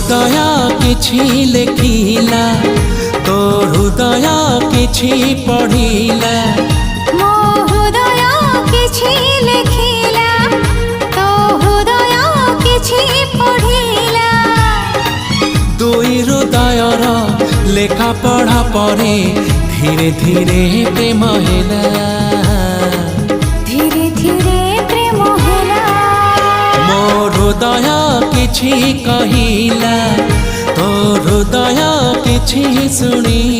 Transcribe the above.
हृदय किछि लेखिला तो हृदय किछि पढ़िला मो हृदय किछि लेखिला तो हृदय किछि पढ़िला दुई हृदयर लेखा पढ़ा परे धीरे धीरे प्रेम हैला धीरे धीरे प्रेम हैला मो हृदय किछि कहिला तो हृदय किछि सुनी